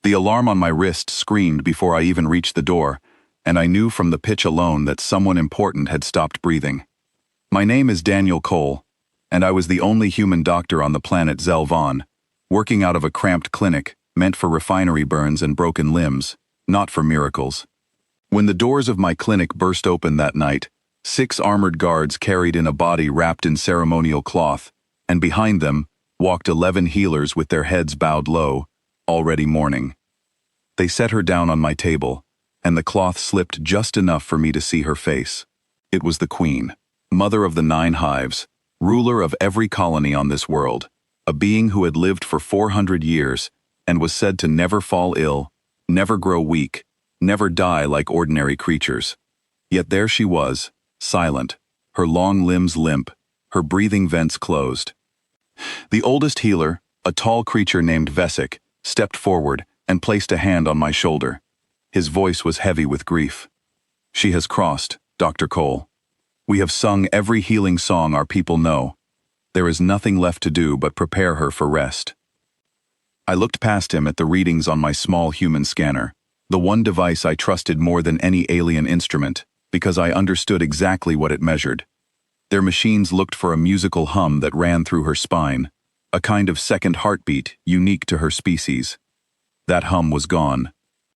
The alarm on my wrist screamed before I even reached the door, and I knew from the pitch alone that someone important had stopped breathing. My name is Daniel Cole, and I was the only human doctor on the planet Zelvon, working out of a cramped clinic meant for refinery burns and broken limbs, not for miracles. When the doors of my clinic burst open that night, 6 armored guards carried in a body wrapped in ceremonial cloth, and behind them walked 11 healers with their heads bowed low, already mourning. They set her down on my table, and the cloth slipped just enough for me to see her face. It was the Queen, mother of the 9 hives, ruler of every colony on this world, a being who had lived for 400 years and was said to never fall ill, never grow weak, never die like ordinary creatures. Yet there she was, silent, her long limbs limp, her breathing vents closed. The oldest healer, a tall creature named Vesic, stepped forward and placed a hand on my shoulder. His voice was heavy with grief. "She has crossed, Dr. Cole. We have sung every healing song our people know. There is nothing left to do but prepare her for rest." I looked past him at the readings on my small human scanner, the one device I trusted more than any alien instrument, because I understood exactly what it measured. Their machines looked for a musical hum that ran through her spine, a kind of second heartbeat unique to her species. That hum was gone.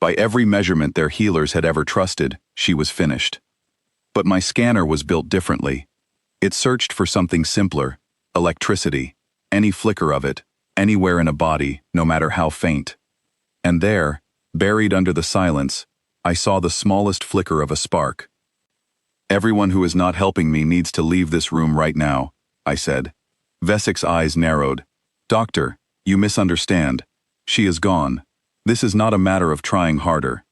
By every measurement their healers had ever trusted, she was finished. But my scanner was built differently. It searched for something simpler, electricity, any flicker of it, anywhere in a body, no matter how faint. And there, buried under the silence, I saw the smallest flicker of a spark. "Everyone who is not helping me needs to leave this room right now," I said. Vesic's eyes narrowed. "Doctor, you misunderstand. She is gone. This is not a matter of trying harder."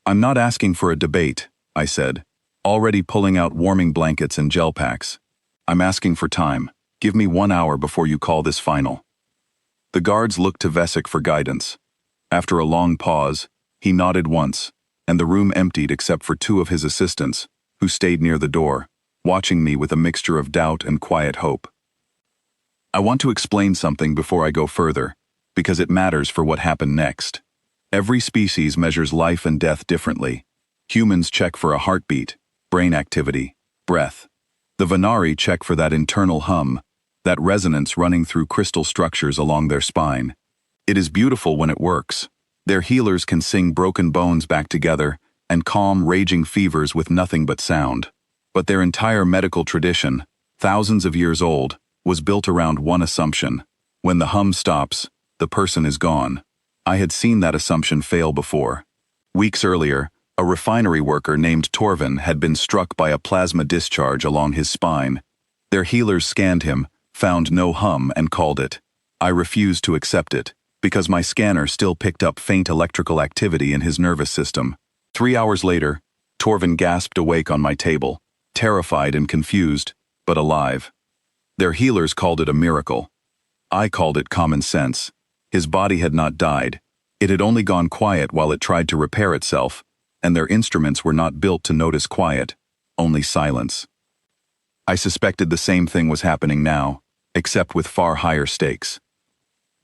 "I'm not asking for a debate," I said, already pulling out warming blankets and gel packs. "I'm asking for time. Give me 1 hour before you call this final." The guards looked to Vesic for guidance. After a long pause, he nodded once, and the room emptied except for 2 of his assistants, who stayed near the door, watching me with a mixture of doubt and quiet hope. "I want to explain something before I go further, because it matters for what happened next. Every species measures life and death differently. Humans check for a heartbeat, brain activity, breath. The Vanari check for that internal hum, that resonance running through crystal structures along their spine. It is beautiful when it works. Their healers can sing broken bones back together and calm raging fevers with nothing but sound. But their entire medical tradition, thousands of years old, was built around one assumption. When the hum stops, the person is gone. I had seen that assumption fail before. Weeks earlier, a refinery worker named Torvin had been struck by a plasma discharge along his spine. Their healers scanned him, found no hum, and called it. I refused to accept it, because my scanner still picked up faint electrical activity in his nervous system. 3 hours later, Torvin gasped awake on my table, terrified and confused, but alive. Their healers called it a miracle. I called it common sense. His body had not died. It had only gone quiet while it tried to repair itself, and their instruments were not built to notice quiet, only silence. I suspected the same thing was happening now, except with far higher stakes.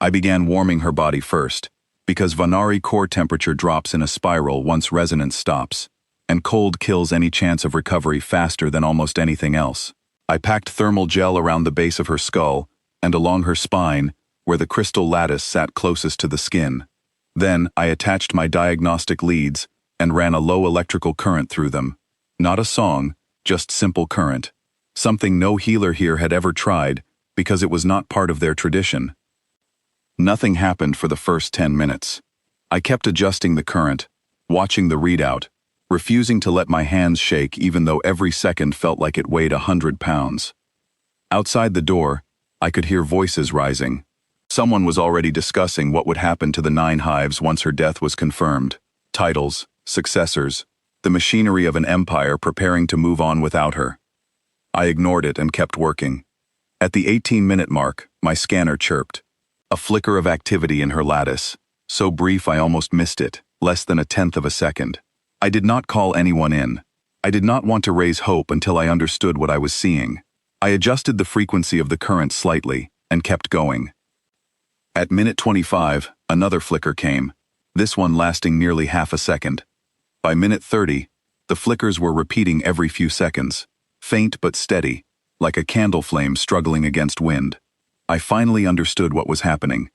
I began warming her body first, because Vanari core temperature drops in a spiral once resonance stops, and cold kills any chance of recovery faster than almost anything else. I packed thermal gel around the base of her skull and along her spine, where the crystal lattice sat closest to the skin. Then I attached my diagnostic leads and ran a low electrical current through them. Not a song, just simple current. Something no healer here had ever tried, because it was not part of their tradition. Nothing happened for the first 10 minutes. I kept adjusting the current, watching the readout, refusing to let my hands shake even though every second felt like it weighed 100 pounds. Outside the door, I could hear voices rising. Someone was already discussing what would happen to the 9 hives once her death was confirmed. Titles, successors, the machinery of an empire preparing to move on without her. I ignored it and kept working. At the 18-minute mark, my scanner chirped. A flicker of activity in her lattice, so brief I almost missed it, less than 1/10 of a second. I did not call anyone in. I did not want to raise hope until I understood what I was seeing. I adjusted the frequency of the current slightly and kept going. At minute 25, another flicker came. this one lasting nearly half a second. By minute 30, the flickers were repeating every few seconds, faint but steady, like a candle flame struggling against wind. I finally understood what was happening.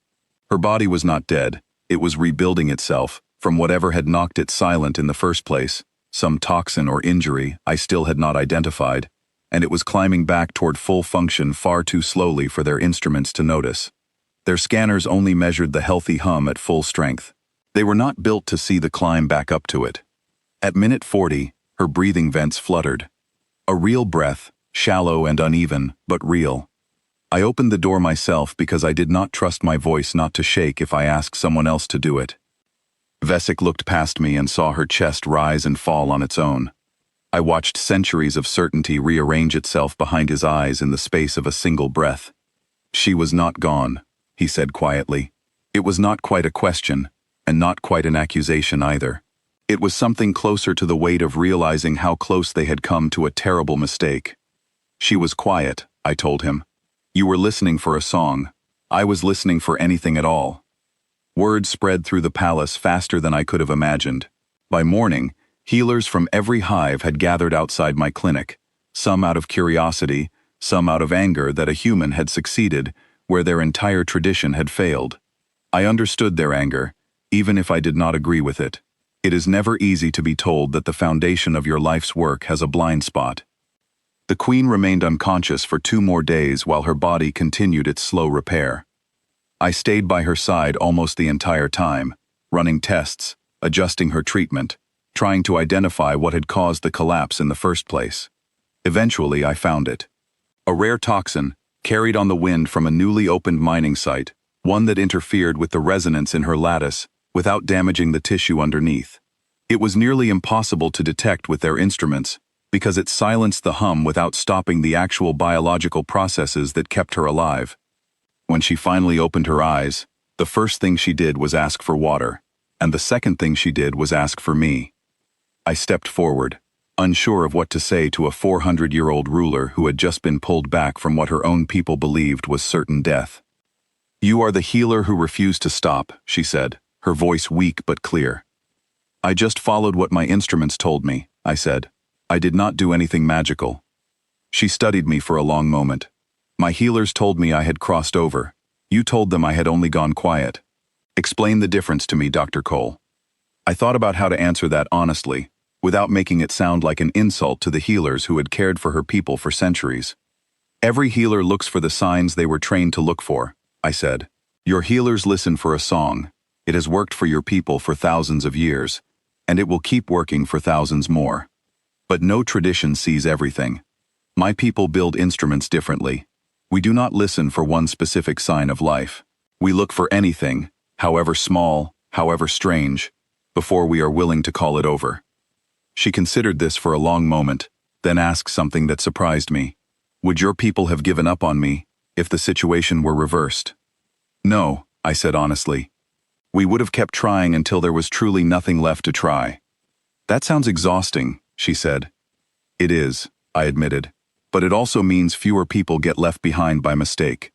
Her body was not dead, it was rebuilding itself from whatever had knocked it silent in the first place, some toxin or injury I still had not identified, and it was climbing back toward full function far too slowly for their instruments to notice. Their scanners only measured the healthy hum at full strength. They were not built to see the climb back up to it. At minute 40, her breathing vents fluttered. A real breath, shallow and uneven, but real. I opened the door myself because I did not trust my voice not to shake if I asked someone else to do it. Vesik looked past me and saw her chest rise and fall on its own. I watched centuries of certainty rearrange itself behind his eyes in the space of a single breath. She was not gone, he said quietly. It was not quite a question, and not quite an accusation either. It was something closer to the weight of realizing how close they had come to a terrible mistake. She was quiet, I told him. You were listening for a song. I was listening for anything at all. Word spread through the palace faster than I could have imagined. By morning, healers from every hive had gathered outside my clinic, some out of curiosity, some out of anger that a human had succeeded where their entire tradition had failed. I understood their anger, even if I did not agree with it. It is never easy to be told that the foundation of your life's work has a blind spot. The queen remained unconscious for 2 more days while her body continued its slow repair. I stayed by her side almost the entire time, running tests, adjusting her treatment, trying to identify what had caused the collapse in the first place. Eventually, I found it. A rare toxin, carried on the wind from a newly opened mining site, one that interfered with the resonance in her lattice without damaging the tissue underneath. It was nearly impossible to detect with their instruments because it silenced the hum without stopping the actual biological processes that kept her alive. When she finally opened her eyes, the first thing she did was ask for water, and the second thing she did was ask for me. I stepped forward, unsure of what to say to a 400-year-old ruler who had just been pulled back from what her own people believed was certain death. You are the healer who refused to stop, she said, her voice weak but clear. I just followed what my instruments told me, I said. I did not do anything magical. She studied me for a long moment. My healers told me I had crossed over. You told them I had only gone quiet. Explain the difference to me, Dr. Cole. I thought about how to answer that honestly, without making it sound like an insult to the healers who had cared for her people for centuries. Every healer looks for the signs they were trained to look for, I said. Your healers listen for a song. It has worked for your people for thousands of years, and it will keep working for thousands more. But no tradition sees everything. My people build instruments differently. We do not listen for one specific sign of life. We look for anything, however small, however strange, before we are willing to call it over. She considered this for a long moment, then asked something that surprised me. Would your people have given up on me if the situation were reversed? No, I said honestly. We would have kept trying until there was truly nothing left to try. That sounds exhausting, she said. It is, I admitted, but it also means fewer people get left behind by mistake.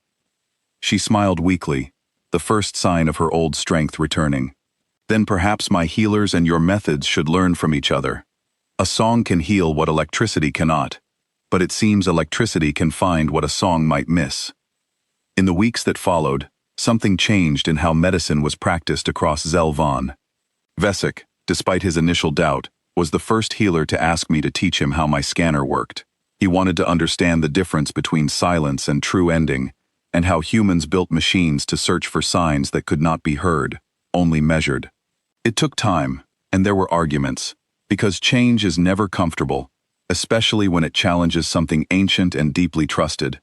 She smiled weakly, the first sign of her old strength returning. Then perhaps my healers and your methods should learn from each other. A song can heal what electricity cannot, but it seems electricity can find what a song might miss. In the weeks that followed, something changed in how medicine was practiced across Zelvan. Vesik, despite his initial doubt, was the first healer to ask me to teach him how my scanner worked. He wanted to understand the difference between silence and true ending, and how humans built machines to search for signs that could not be heard, only measured. It took time, and there were arguments, because change is never comfortable, especially when it challenges something ancient and deeply trusted.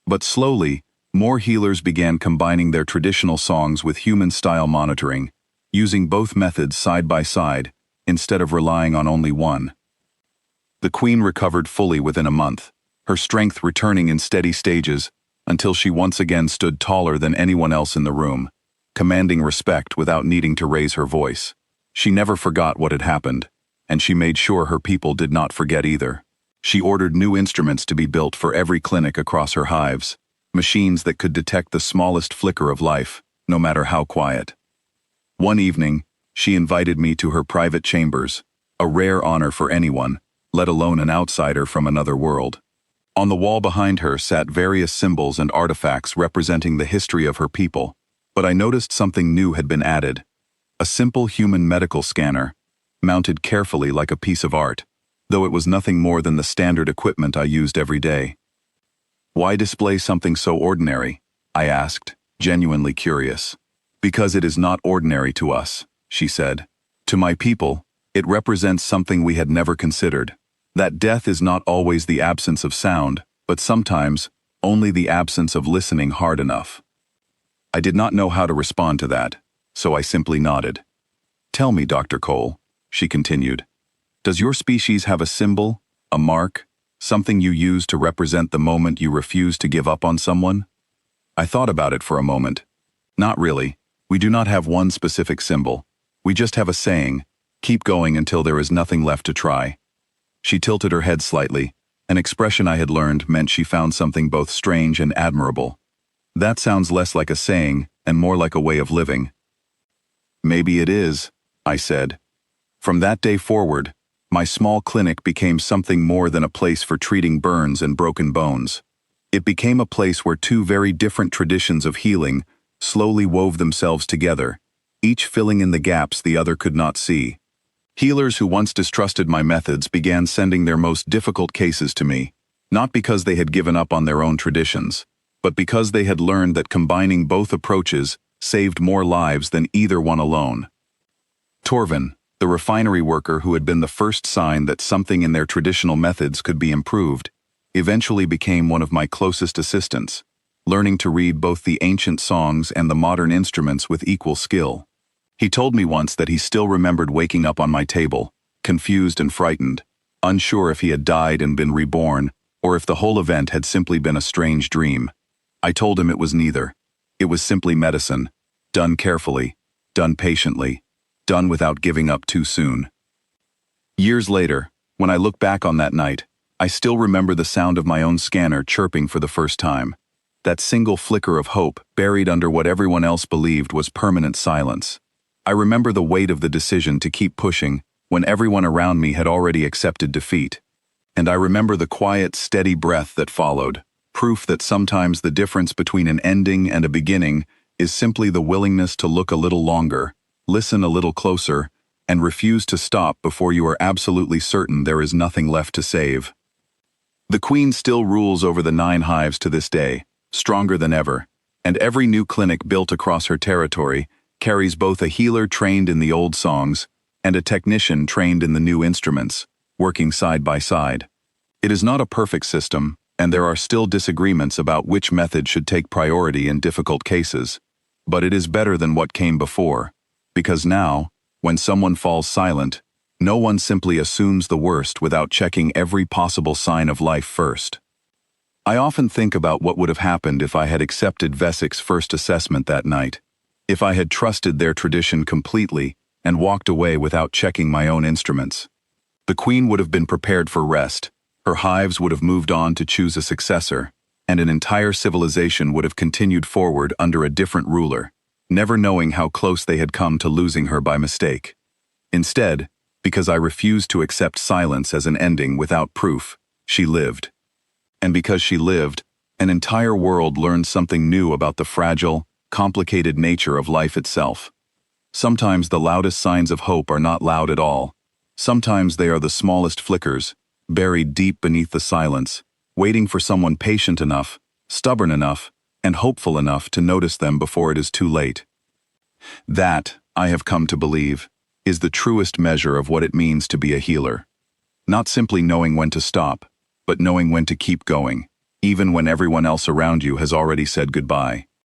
But slowly, more healers began combining their traditional songs with human-style monitoring, using both methods side by side, instead of relying on only one. The queen recovered fully within a month, her strength returning in steady stages until she once again stood taller than anyone else in the room, commanding respect without needing to raise her voice. She never forgot what had happened, and she made sure her people did not forget either. She ordered new instruments to be built for every clinic across her hives, machines that could detect the smallest flicker of life, no matter how quiet. One evening, she invited me to her private chambers, a rare honor for anyone, let alone an outsider from another world. On the wall behind her sat various symbols and artifacts representing the history of her people, but I noticed something new had been added. A simple human medical scanner, mounted carefully like a piece of art, though it was nothing more than the standard equipment I used every day. Why display something so ordinary? I asked, genuinely curious. Because it is not ordinary to us, she said. To my people, it represents something we had never considered. That death is not always the absence of sound, but sometimes only the absence of listening hard enough. I did not know how to respond to that, so I simply nodded. Tell me, Dr. Cole, she continued, does your species have a symbol, a mark, something you use to represent the moment you refuse to give up on someone? I thought about it for a moment. Not really. We do not have one specific symbol. We just have a saying, keep going until there is nothing left to try. She tilted her head slightly. An expression I had learned meant she found something both strange and admirable. That sounds less like a saying and more like a way of living. Maybe it is, I said. From that day forward, my small clinic became something more than a place for treating burns and broken bones. It became a place where two very different traditions of healing slowly wove themselves together, each filling in the gaps the other could not see. Healers who once distrusted my methods began sending their most difficult cases to me, not because they had given up on their own traditions, but because they had learned that combining both approaches saved more lives than either one alone. Torvin, the refinery worker who had been the first sign that something in their traditional methods could be improved, eventually became one of my closest assistants, learning to read both the ancient songs and the modern instruments with equal skill. He told me once that he still remembered waking up on my table, confused and frightened, unsure if he had died and been reborn, or if the whole event had simply been a strange dream. I told him it was neither. It was simply medicine, done carefully, done patiently, done without giving up too soon. Years later, when I look back on that night, I still remember the sound of my own scanner chirping for the first time. That single flicker of hope buried under what everyone else believed was permanent silence. I remember the weight of the decision to keep pushing when everyone around me had already accepted defeat. And I remember the quiet, steady breath that followed, proof that sometimes the difference between an ending and a beginning is simply the willingness to look a little longer, listen a little closer, and refuse to stop before you are absolutely certain there is nothing left to save. The Queen still rules over the 9 hives to this day, stronger than ever, and every new clinic built across her territory carries both a healer trained in the old songs and a technician trained in the new instruments, working side by side. It is not a perfect system, and there are still disagreements about which method should take priority in difficult cases, but it is better than what came before, because now, when someone falls silent, no one simply assumes the worst without checking every possible sign of life first. I often think about what would have happened if I had accepted Vesik's first assessment that night, if I had trusted their tradition completely and walked away without checking my own instruments. The Queen would have been prepared for rest, her hives would have moved on to choose a successor, and an entire civilization would have continued forward under a different ruler, never knowing how close they had come to losing her by mistake. Instead, because I refused to accept silence as an ending without proof, she lived. And because she lived, an entire world learned something new about the fragile, complicated nature of life itself. Sometimes the loudest signs of hope are not loud at all. Sometimes they are the smallest flickers, buried deep beneath the silence, waiting for someone patient enough, stubborn enough, and hopeful enough to notice them before it is too late. That, I have come to believe, is the truest measure of what it means to be a healer. Not simply knowing when to stop, but knowing when to keep going, even when everyone else around you has already said goodbye.